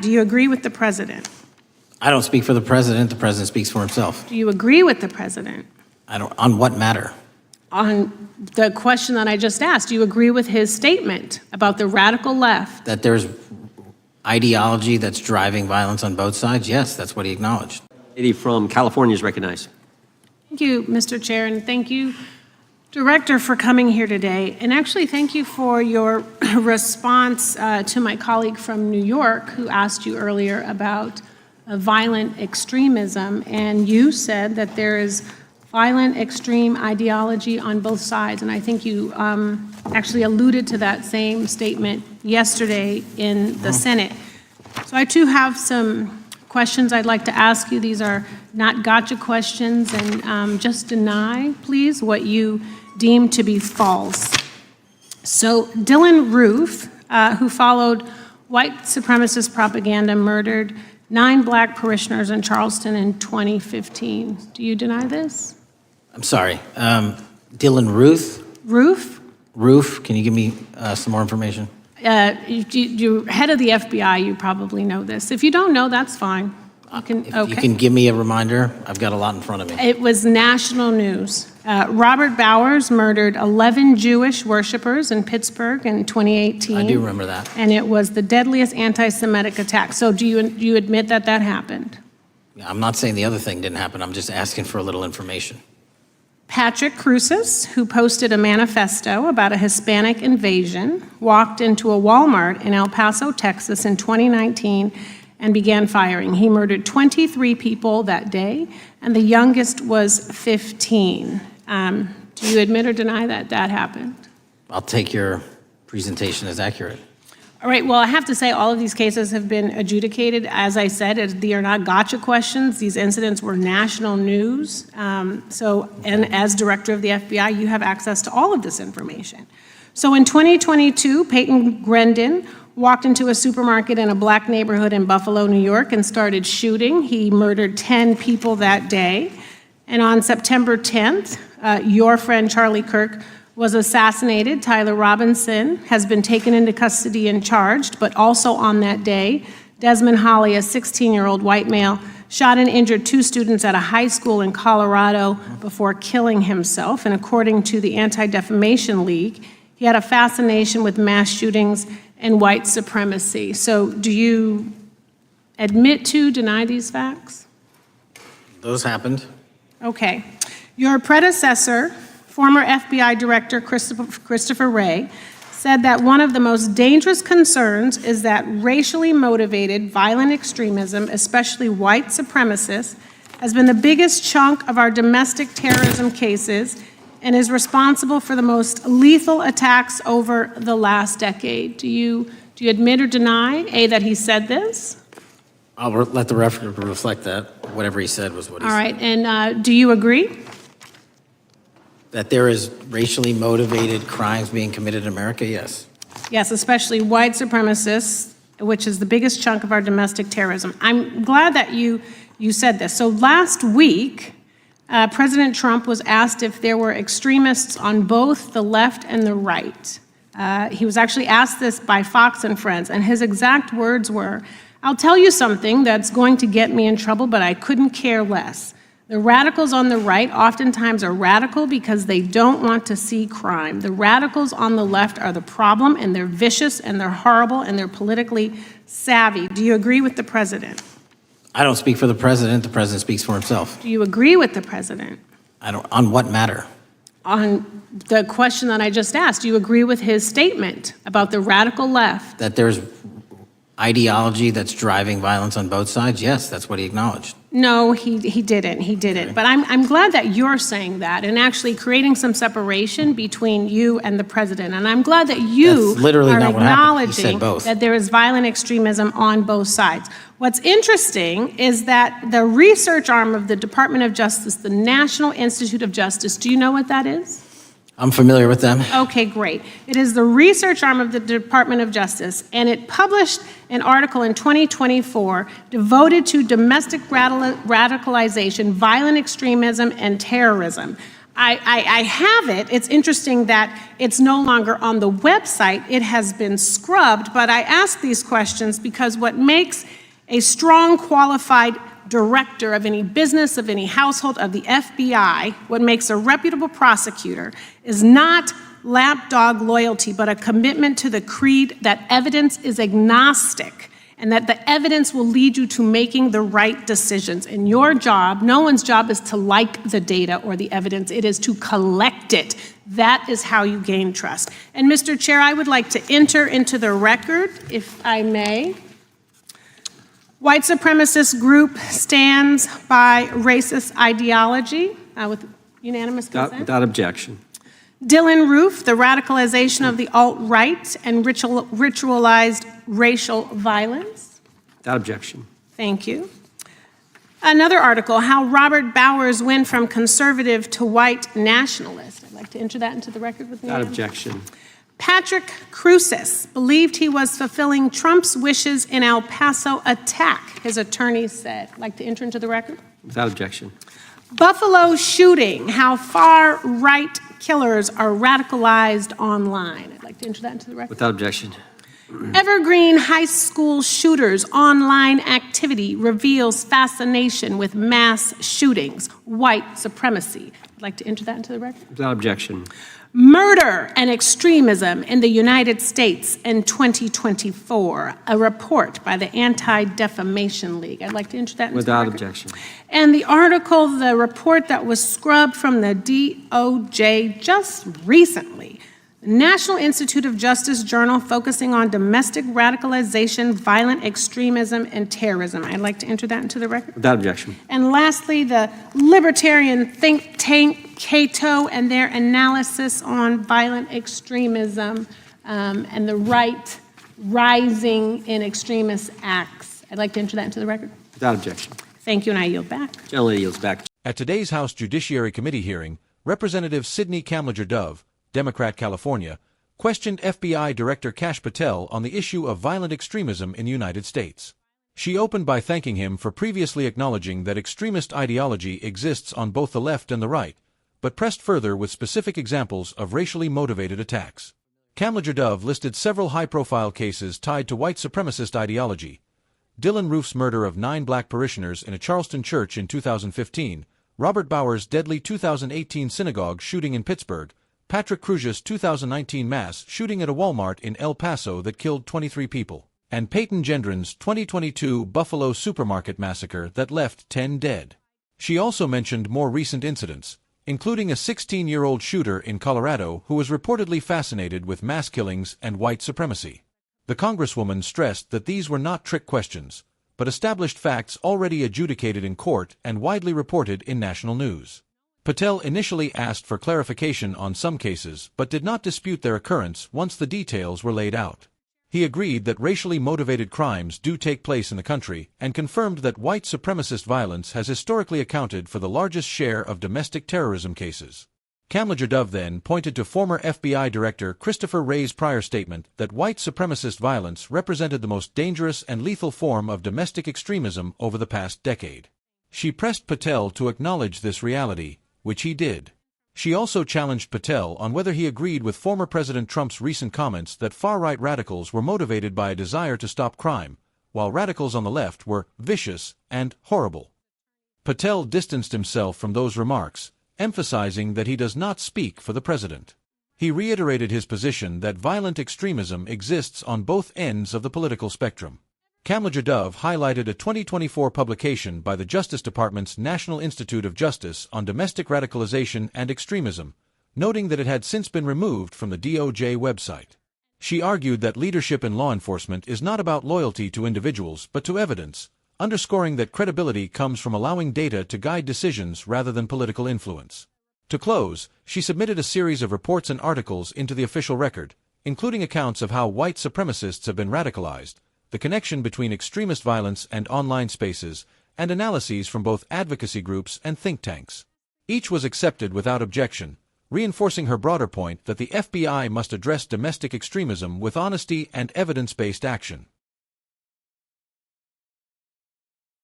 Do you agree with the president? I don't speak for the president speaks for himself. Do you agree with the president? I don't, on what matter? On the question that I just asked, do you agree with his statement about the radical left? That there's ideology that's driving violence on both sides? Yes, that's what he acknowledged. Lady from California is recognized. Thank you, Mr. Chair, and thank you, Director, for coming here today. And actually, thank you for your response to my colleague from New York who asked you earlier about violent extremism. And you said that there is violent extreme ideology on both sides. And I think you actually alluded to that same statement yesterday in the Senate. So I too have some questions I'd like to ask you. These are not gotcha questions, and just deny, please, what you deem to be false. So Dylan Roof, who followed white supremacist propaganda, murdered 9 black parishioners in Charleston in 2015. Do you deny this? I'm sorry. Dylan Ruth? Roof, Can you give me some more information? you're head of the FBI, you probably know this. If you don't know, that's fine. If you can give me a reminder, I've got a lot in front of me. It was national news. Robert Bowers murdered 11 Jewish worshipers in Pittsburgh in 2018. I do remember that. And it was the deadliest anti-Semitic attack. So do you admit that that happened? I'm not saying the other thing didn't happen. I'm just asking for a little information. Patrick Cruces, who posted a manifesto about a Hispanic invasion, walked into a Walmart in El Paso, Texas in 2019 and began firing. He murdered 23 people that day, and the youngest was 15. Do you admit or deny that that happened? I'll take your presentation as accurate. All right, well, I have to say all of these cases have been adjudicated. As I said, they are not gotcha questions. These incidents were national news. And as director of the FBI, you have access to all of this information. So in 2022, Peyton Grendon walked into a supermarket in a black neighborhood in Buffalo, New York, and started shooting. He murdered 10 people that day. And on September 10th, your friend Charlie Kirk was assassinated. Tyler Robinson has been taken into custody and charged, but also on that day, Desmond Holley, a 16-year-old white male, shot and injured 2 students at a high school in Colorado before killing himself. And according to the Anti-Defamation League, he had a fascination with mass shootings and white supremacy. So do you admit to, deny these facts? Those happened. Okay. Your predecessor, former FBI Director Christopher Wray, said that one of the most dangerous concerns is that racially motivated violent extremism, especially white supremacists, has been the biggest chunk of our domestic terrorism cases and is responsible for the most lethal attacks over the last decade. Do you admit or deny, A, that he said this? I'll let the record reflect that. Whatever he said was what he said. All right, and do you agree? That there is racially motivated crimes being committed in America, yes. Yes, especially white supremacists, which is the biggest chunk of our domestic terrorism. I'm glad that you said this. So last week, President Trump was asked if there were extremists on both the left and the right. He was actually asked this by Fox and Friends, and his exact words were, "I'll tell you something that's going to get me in trouble, but I couldn't care less. The radicals on the right oftentimes are radical because they don't want to see crime. The radicals on the left are the problem, and they're vicious, and they're horrible, and they're politically savvy." Do you agree with the president? I don't speak for the president speaks for himself. Do you agree with the president? I don't, on what matter? On the question that I just asked, do you agree with his statement about the radical left? That there's ideology that's driving violence on both sides? Yes, that's what he acknowledged. No, he didn't. He didn't. But I'm glad that you're saying that and actually creating some separation between you and the president. And I'm glad that you That's literally are not what happened. He said acknowledging both. that there is violent extremism on both sides. What's interesting is that the research arm of the Department of Justice, the National Institute of Justice, do you know what that is? I'm familiar with them. Okay, great. It is the research arm of the Department of Justice, and it published an article in 2024 devoted to domestic radicalization, violent extremism, and terrorism. I have it. It's interesting that it's no longer on the website. It has been scrubbed, but I ask these questions because what makes a strong, qualified director of any business, of any household, of the FBI, what makes a reputable prosecutor is not lapdog loyalty, but a commitment to the creed that evidence is agnostic and that the evidence will lead you to making the right decisions. And your job, no one's job is to like the data or the evidence, it is to collect it. That is how you gain trust. And Mr. Chair, I would like to enter into the record, if I may. White supremacist group stands by racist ideology with unanimous consent. Without objection. Dylan Roof, the radicalization of the alt-right and ritualized racial violence. Without objection. Thank you. Another article, how Robert Bowers went from conservative to white nationalist. I'd like to enter that into the record with me. Without objection. Patrick Cruces believed he was fulfilling Trump's wishes in El Paso attack, his attorneys said. I'd like to enter into the record. Without objection. Buffalo shooting, how far-right killers are radicalized online. I'd like to enter that into the record. Without objection. Evergreen High School shooters' online activity reveals fascination with mass shootings, white supremacy. I'd like to enter that into the record. Without objection. Murder and Extremism in the United States in 2024, a report by the Anti-Defamation League. I'd like to enter that into the record. Without objection. And the article, the report that was scrubbed from the DOJ just recently, the National Institute of Justice Journal focusing on domestic radicalization, violent extremism, and terrorism. I'd like to enter that into the record. Without objection. And lastly, the libertarian think tank Cato and their analysis on violent extremism and the right rising in extremist acts. I'd like to enter that into the record. Without objection. Thank you, and I yield back. Gentleman yields back. At today's House Judiciary Committee hearing, Representative Sidney Kamlager-Dove, Democrat, California, questioned FBI Director Kash Patel on the issue of violent extremism in the United States. She opened by thanking him for previously acknowledging that extremist ideology exists on both the left and the right, but pressed further with specific examples of racially motivated attacks. Kamlager-Dove listed several high-profile cases tied to white supremacist ideology: Dylan Roof's murder of 9 black parishioners in a Charleston church in 2015, Robert Bowers' deadly 2018 synagogue shooting in Pittsburgh, Patrick Cruces' 2019 mass shooting at a Walmart in El Paso that killed 23 people, and Peyton Gendron's 2022 Buffalo supermarket massacre that left 10 dead. She also mentioned more recent incidents, including a 16-year-old shooter in Colorado who was reportedly fascinated with mass killings and white supremacy. The Congresswoman stressed that these were not trick questions, but established facts already adjudicated in court and widely reported in national news. Patel initially asked for clarification on some cases but did not dispute their occurrence once the details were laid out. He agreed that racially motivated crimes do take place in the country and confirmed that white supremacist violence has historically accounted for the largest share of domestic terrorism cases. Kamlager-Dove then pointed to former FBI Director Christopher Wray's prior statement that white supremacist violence represented the most dangerous and lethal form of domestic extremism over the past decade. She pressed Patel to acknowledge this reality, which he did. She also challenged Patel on whether he agreed with former President Trump's recent comments that far-right radicals were motivated by a desire to stop crime, while radicals on the left were vicious and horrible. Patel distanced himself from those remarks, emphasizing that he does not speak for the president. He reiterated his position that violent extremism exists on both ends of the political spectrum. Kamlager-Dove highlighted a 2024 publication by the Justice Department's National Institute of Justice on domestic radicalization and extremism, noting that it had since been removed from the DOJ website. She argued that leadership in law enforcement is not about loyalty to individuals but to evidence, underscoring that credibility comes from allowing data to guide decisions rather than political influence. To close, she submitted a series of reports and articles into the official record, including accounts of how white supremacists have been radicalized, the connection between extremist violence and online spaces, and analyses from both advocacy groups and think tanks. Each was accepted without objection, reinforcing her broader point that the FBI must address domestic extremism with honesty and evidence-based action.